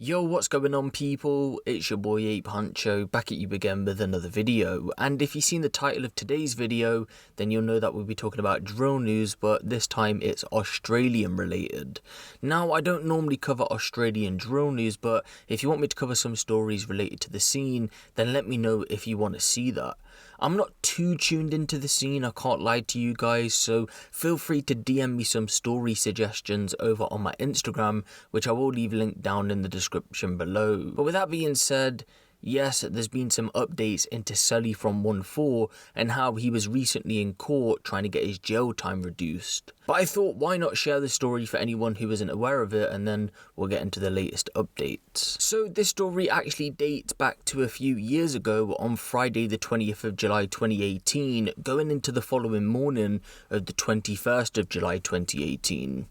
Yo, what's going on people? It's your boy Huncho back at you again with another video, and if you've seen the title of today's video then you'll know that we'll be talking about drill news, but this time it's Australian related. Now I don't normally cover Australian drill news, but if you want me to cover some stories related to the scene then let me know if you want to see that. I'm not too tuned into the scene, I can't lie to you guys, so feel free to DM me some story suggestions over on my Instagram, which I will leave linked down in the description below. But with that being said, yes, there's been some updates into Celly from OneFour and how he was recently in court trying to get his jail time reduced. But I thought, why not share the story for anyone who isn't aware of it, and then we'll get into the latest updates. So this story actually dates back to a few years ago on Friday the 20th of July 2018, going into the following morning of the 21st of July 2018.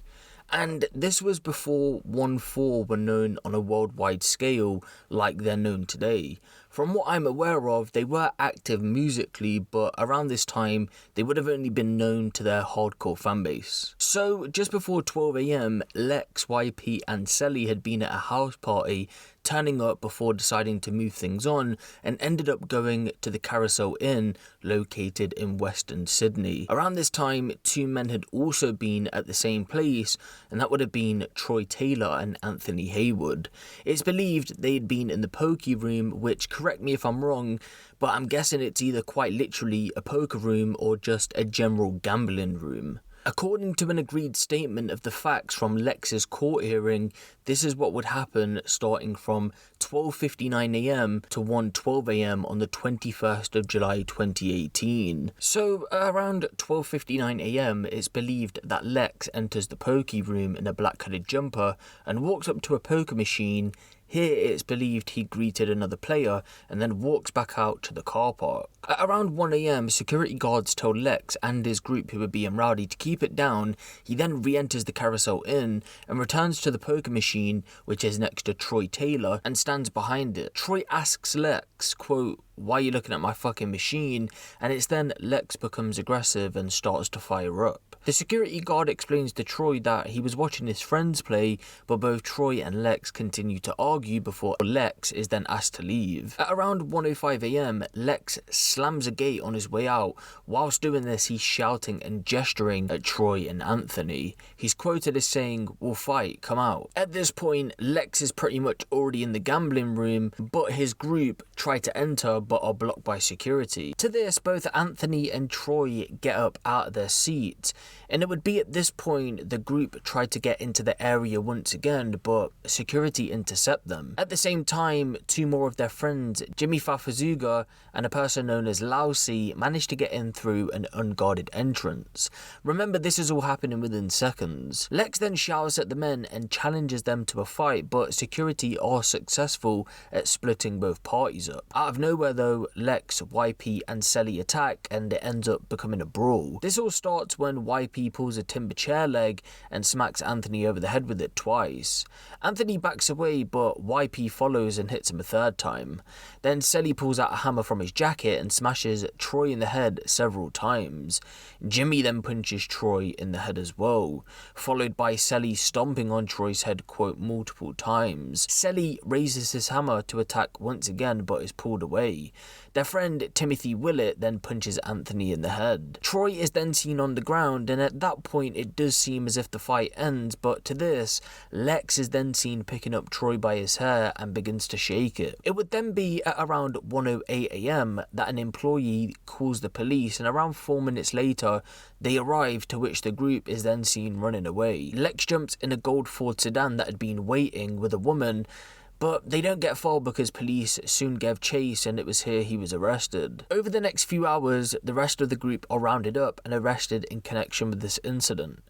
And this was before OneFour were known on a worldwide scale like they're known today. From what I'm aware of, they were active musically, but around this time they would have only been known to their hardcore fanbase. So just before 12 AM, Lex, YP and Celly had been at a house party, turning up before deciding to move things on, and ended up going to the Carousel Inn located in Western Sydney. Around this time, two men had also been at the same place, and that would have been Troy Taylor and Anthony Haywood. It's believed they had been in the pokey room, which, correct me if I'm wrong, but I'm guessing it's either quite literally a poker room or just a general gambling room. According to an agreed statement of the facts from Lex's court hearing, this is what would happen starting from 12:59 AM to 1:12 AM on the 21st of July 2018. So around 12:59 AM, it's believed that Lex enters the pokey room in a black coloured jumper and walks up to a poker machine. Here it's believed he greeted another player and then walks back out to the car park. At around 1 AM, security guards told Lex and his group who were being rowdy to keep it down. He then re-enters the Carousel Inn and returns to the poker machine, which is next to Troy Taylor, and stands behind it. Troy asks Lex, quote, "Why are you looking at my fucking machine?" And it's then Lex becomes aggressive and starts to fire up. The security guard explains to Troy that he was watching his friends play, but both Troy and Lex continue to argue before Lex is then asked to leave. At around 1:05 AM, Lex slams a gate on his way out. Whilst doing this, he's shouting and gesturing at Troy and Anthony. He's quoted as saying, "We'll fight, come out." At this point, Lex is pretty much already in the gambling room, but his group try to enter but are blocked by security. To this, both Anthony and Troy get up out of their seats, and it would be at this point the group tried to get into the area once again, but security intercept them. At the same time, two more of their friends, Jimmy Fafazuga and a person known as Lousy, managed to get in through an unguarded entrance. Remember, this is all happening within seconds. Lex then shouts at the men and challenges them to a fight, but security are successful at splitting both parties up. Out of nowhere though, Lex, YP and Celly attack, and it ends up becoming a brawl. This all starts when YP pulls a timber chair leg and smacks Anthony over the head with it twice. Anthony backs away, but YP follows and hits him a third time. Then Celly pulls out a hammer from his jacket and smashes Troy in the head several times. Jimmy then punches Troy in the head as well, followed by Celly stomping on Troy's head, quote, multiple times. Celly raises his hammer to attack once again but is pulled away. Their friend Timothy Willett then punches Anthony in the head. Troy is then seen on the ground, and at that point it does seem as if the fight ends, but to this, Lex is then seen picking up Troy by his hair and begins to shake it. It would then be at around 1:08 AM that an employee calls the police, and around 4 minutes later they arrive, to which the group is then seen running away. Lex jumps in a gold Ford sedan that had been waiting with a woman, but they don't get far because police soon gave chase, and it was here he was arrested. Over the next few hours, the rest of the group are rounded up and arrested in connection with this incident.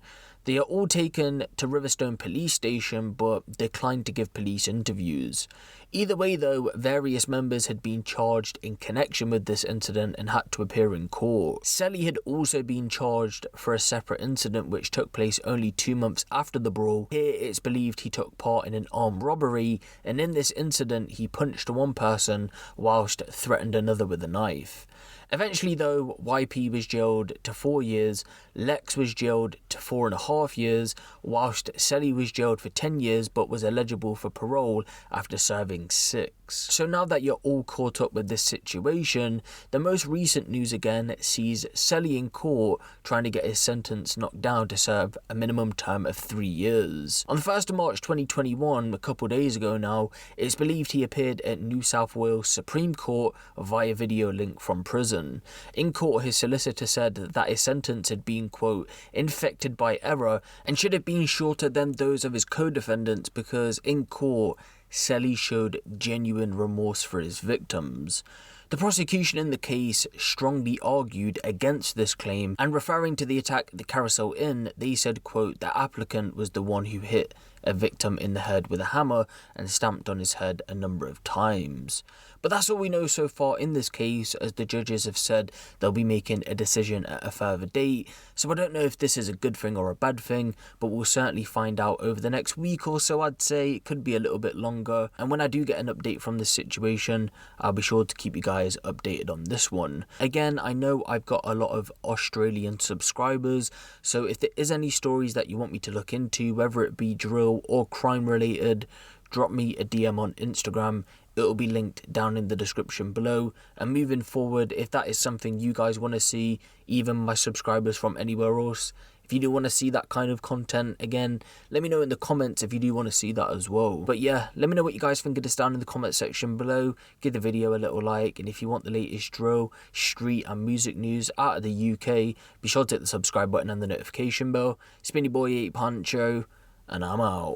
They are all taken to Riverstone Police Station but declined to give police interviews. Either way though, various members had been charged in connection with this incident and had to appear in court. Celly had also been charged for a separate incident which took place only 2 months after the brawl. Here it's believed he took part in an armed robbery, and in this incident he punched one person whilst threatened another with a knife. Eventually though, YP was jailed to 4 years, Lex was jailed to 4.5 years, whilst Celly was jailed for 10 years but was eligible for parole after serving 6. So now that you're all caught up with this situation, the most recent news again sees Celly in court trying to get his sentence knocked down to serve a minimum term of 3 years. On the 1st of March 2021, a couple days ago now, it's believed he appeared at New South Wales Supreme Court via video link from prison. In court, his solicitor said that his sentence had been, quote, infected by error and should have been shorter than those of his co-defendants because in court, Celly showed genuine remorse for his victims. The prosecution in the case strongly argued against this claim, and referring to the attack at the Carousel Inn, they said, quote, the applicant was the one who hit a victim in the head with a hammer and stamped on his head a number of times. But that's all we know so far in this case, as the judges have said they'll be making a decision at a further date, so I don't know if this is a good thing or a bad thing, but we'll certainly find out over the next week or so. I'd say it could be a little bit longer, and when I do get an update from this situation, I'll be sure to keep you guys updated on this one. Again, I know I've got a lot of Australian subscribers, so if there is any stories that you want me to look into, whether it be drill or crime related, drop me a DM on Instagram. It'll be linked down in the description below. And moving forward, if that is something you guys want to see, even my subscribers from anywhere else, if you do want to see that kind of content, again, let me know in the comments if you do want to see that as well. But yeah, let me know what you guys think of this down in the comment section below. Give the video a little like, and if you want the latest drill, street and music news out of the UK, be sure to hit the subscribe button and the notification bell. It's been your boy Huncho, and I'm out.